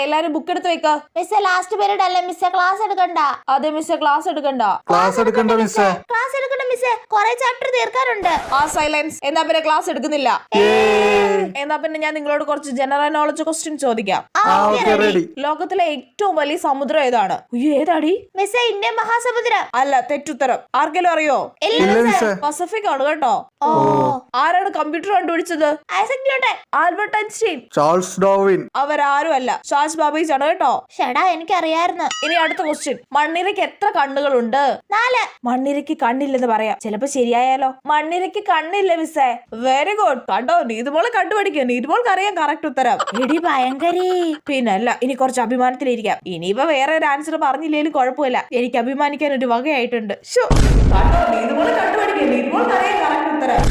എല്ലാരും ബുക്ക് എടുത്ത് വെക്ക. മിസ്സേ ലാസ്റ്റ് പീരീഡ് അല്ലേ മിസ്സേ, ക്ലാസ് എടുക്കണ്ട. അതെ മിസ്സേ, ക്ലാസ് എടുക്കണ്ട. ക്ലാസ് എടുക്കണ്ട മിസ്സേ. ക്ലാസ് എടുക്കണ്ട മിസ്സേ, കുറെ ചാപ്റ്റർ തീർക്കാനുണ്ട്. സൈലൻസ്. എന്നാ പിന്നെ ക്ലാസ് എടുക്കുന്നില്ല. എന്നാ പിന്നെ ഞാൻ നിങ്ങളോട് കുറച്ച് ജനറൽ നോളജ് ക്വസ്റ്റ്യൻ ചോദിക്കാം. ലോകത്തിലെ ഏറ്റവും വലിയ സമുദ്രം ഏതാണ്? ഏതാടി മിസ്സേ? ഇന്ത്യൻ മഹാസമുദ്രം. അല്ല, തെറ്റുത്തരം. ആർക്കെങ്കിലും അറിയോ? പസഫിക് ആണ് കേട്ടോ. ആരാണ് കമ്പ്യൂട്ടർ കണ്ടുപിടിച്ചത്? Isaac Newton. Albert Einstein. Charles Darwin. അവരാരും അല്ല, ഷാജ് ബാബേജ് ആണ് കേട്ടോ. ഷടാ, എനിക്കറിയായിരുന്നു. ഇനി അടുത്ത ക്വസ്റ്റ്യൻ. മണ്ണിരയ്ക്ക് എത്ര കണ്ണുകളുണ്ട്? 4. മണ്ണിരയ്ക്ക് കണ്ണില്ലെന്ന് പറയാം, ചിലപ്പോ ശരിയായാലോ. മണ്ണിരയ്ക്ക് കണ്ണില്ല മിസ്സേ. Very good. കണ്ടോ, നീതുമോളെ കണ്ടുപിടിക്കുക. നീതുമോൾക്ക് അറിയാം കറക്റ്റ് ഉത്തരം. എടി ഭയങ്കരി. പിന്നല്ല, ഇനി കുറച്ച് അഭിമാനത്തിലിരിക്കാം. ഇനിയിപ്പോ വേറെ ഒരു ആൻസർ പറഞ്ഞില്ലേലും കുഴപ്പമില്ല, എനിക്ക് അഭിമാനിക്കാൻ ഒരു വകയായിട്ടുണ്ട്. കണ്ടോ, നീതുമോളെ കണ്ടുപിടിക്കുക. നീതുമോൾക്ക് അറിയാം കറക്റ്റ് ഉത്തരം.